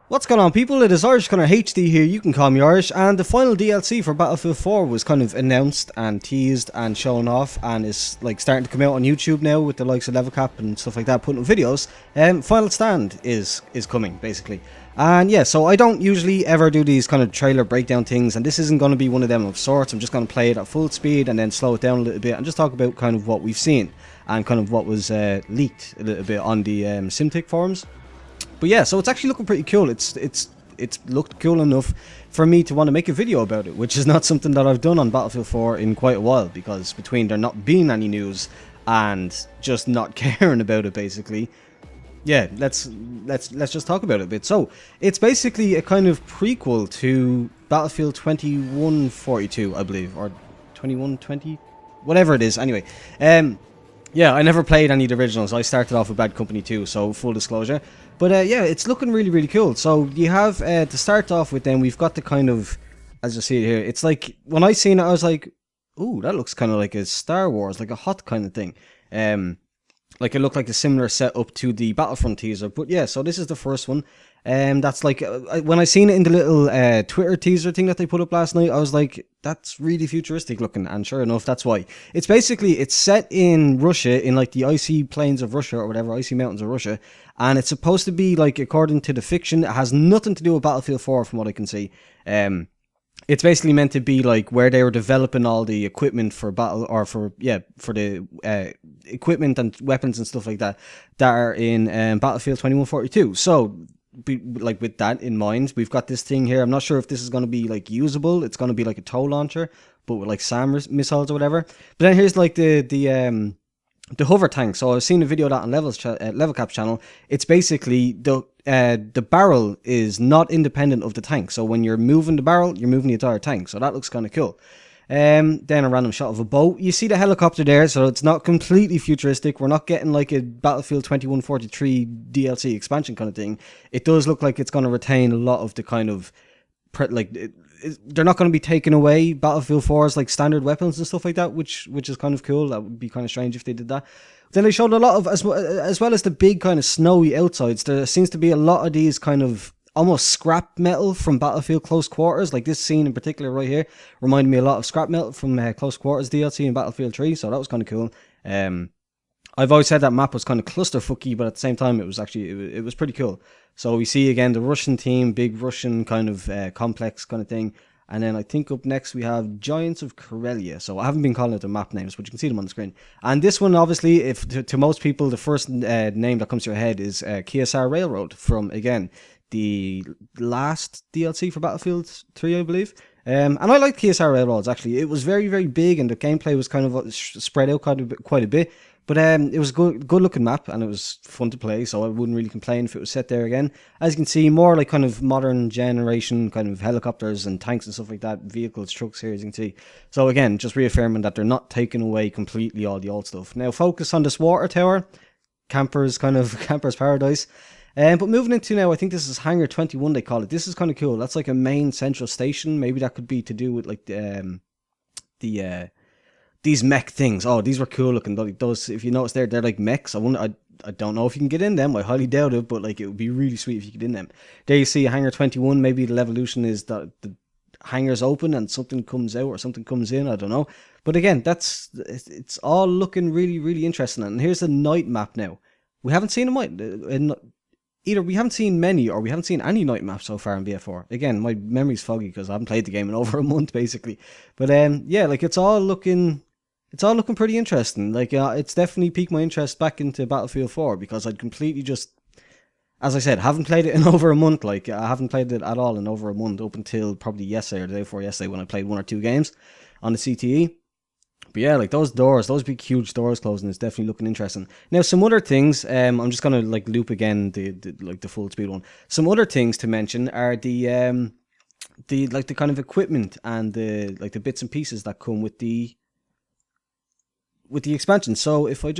What's going on, people? It is Irish Connor HD here, you can call me Irish, and the final DLC for Battlefield 4 was kind of announced and teased and shown off, and is like starting to come out on YouTube now with the likes of Level Cap and stuff like that, putting up videos. Final Stand is coming, basically. And yeah, so I don't usually ever do these kind of trailer breakdown things, and this isn't going to be one of them of sorts. I'm just going to play it at full speed and then slow it down a little bit and just talk about kind of what we've seen and kind of what was leaked a little bit on the SimTick forums. But yeah, so it's actually looking pretty cool. It's looked cool enough for me to want to make a video about it, which is not something that I've done on Battlefield 4 in quite a while, because between there not being any news and just not caring about it, basically, yeah, let's just talk about it a bit. So it's basically a kind of prequel to Battlefield 2142, I believe, or 2120, whatever it is. Anyway, yeah, I never played any of the originals. I started off with Bad Company 2, so full disclosure. But yeah, it's looking really, really cool. So you have, to start off with then, we've got the kind of, as you see it here, it's like, when I seen it, I was like, ooh, that looks kind of like a Star Wars, like a hot kind of thing. Like it looked like a similar setup to the Battlefront teaser. But yeah, so this is the first one. That's like, when I seen it in the little Twitter teaser thing that they put up last night, I was like, that's really futuristic looking. And sure enough, that's why. It's basically, it's set in Russia, in like the icy plains of Russia or whatever, icy mountains of Russia. And it's supposed to be like, according to the fiction, it has nothing to do with Battlefield 4 from what I can see. It's basically meant to be like where they were developing all the equipment for battle, or for the equipment and weapons and stuff like that are in Battlefield 2142. So, like with that in mind, we've got this thing here. I'm not sure if this is going to be like usable. It's going to be like a tow launcher, but with like SAM missiles or whatever. But then here's like the hover tank. So I've seen a video of that on Level Cap's channel. It's basically the barrel is not independent of the tank. So when you're moving the barrel, you're moving the entire tank. So that looks kind of cool. Then a random shot of a boat. You see the helicopter there, so it's not completely futuristic. We're not getting like a Battlefield 2143 DLC expansion kind of thing. It does look like it's going to retain a lot of the kind of they're not going to be taking away Battlefield 4's like standard weapons and stuff like that, which is kind of cool. That would be kind of strange if they did that. Then they showed a lot of, as well as the big kind of snowy outsides, there seems to be a lot of these kind of almost scrap metal from Battlefield Close Quarters. Like this scene in particular right here reminded me a lot of scrap metal from Close Quarters DLC in Battlefield 3, so that was kind of cool. I've always said that map was kind of clusterfucky, but at the same time it was actually, it was pretty cool. So we see again the Russian team, big Russian kind of complex kind of thing. And then I think up next we have Giants of Karelia. So I haven't been calling it the map names, but you can see them on the screen. And this one, obviously, if to most people, the first name that comes to your head is KSR Railroad from, again, the last DLC for Battlefield 3, I believe. And I liked KSR Railroads, actually. It was very, very big, and the gameplay was kind of spread out quite a bit. But it was a good looking map, and it was fun to play, so I wouldn't really complain if it was set there again. As you can see, more like kind of modern generation kind of helicopters and tanks and stuff like that, vehicles, trucks here, as you can see. So again, just reaffirming that they're not taking away completely all the old stuff. Now focus on this water tower, camper's paradise. But moving into now, I think this is Hangar 21 they call it. This is kind of cool. That's like a main central station. Maybe that could be to do with like these mech things. Oh, these were cool looking. Those, if you notice they're like mechs. I don't know if you can get in them. I highly doubt it, but like it would be really sweet if you could get in them. There you see Hangar 21. Maybe the evolution is that the hangar's open and something comes out or something comes in. I don't know. But again, it's all looking really, really interesting. And here's the night map now. We haven't seen either we haven't seen many or we haven't seen any night maps so far in BF4. Again, my memory's foggy because I haven't played the game in over a month basically. But yeah, like it's all looking pretty interesting. Like it's definitely piqued my interest back into Battlefield 4 because I'd completely just, as I said, haven't played it in over a month. Like I haven't played it at all in over a month up until probably yesterday or the day before yesterday when I played 1 or 2 games on the CTE. But yeah, like those big huge doors closing is definitely looking interesting. Now some other things, I'm just gonna like loop again the full speed one. Some other things to mention are the kind of equipment and the bits and pieces that come with the expansion. So if I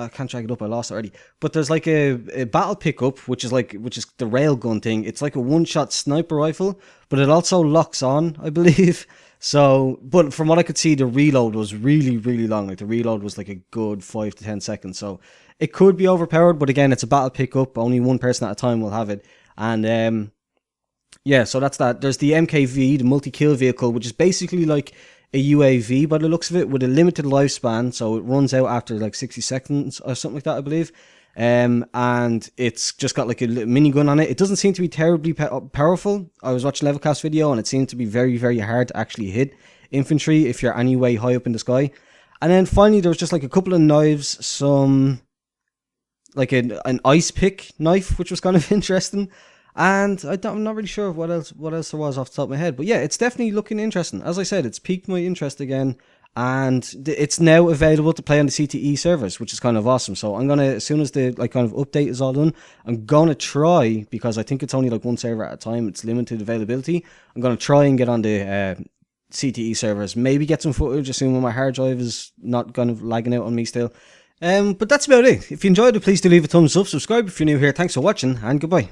can't drag it up, I lost it already. But there's like a battle pickup, which is the railgun thing. It's like a one-shot sniper rifle, but it also locks on, I believe. So, but from what I could see, the reload was really, really long. Like the reload was like a good 5 to 10 seconds. So it could be overpowered, but again, it's a battle pickup. Only one person at a time will have it. And Yeah, so that's that. There's the MKV, the multi-kill vehicle, which is basically like a UAV by the looks of it, with a limited lifespan. So it runs out after like 60 seconds or something like that, I believe. And it's just got like a little minigun on it. It doesn't seem to be terribly powerful. I was watching Levelcast video and it seemed to be very, very hard to actually hit infantry if you're anyway high up in the sky. And then finally, there was just like a couple of knives, some like an ice pick knife, which was kind of interesting. And I'm not really sure what else there was off the top of my head. But yeah, it's definitely looking interesting. As I said, it's piqued my interest again. And it's now available to play on the CTE servers, which is kind of awesome. So I'm gonna, as soon as the like kind of update is all done, I'm gonna try, because I think it's only like one server at a time. It's limited availability. I'm gonna try and get on the CTE servers. Maybe get some footage, assuming my hard drive is not kind of lagging out on me still. But that's about it. If you enjoyed it, please do leave a thumbs up. Subscribe if you're new here. Thanks for watching, and goodbye.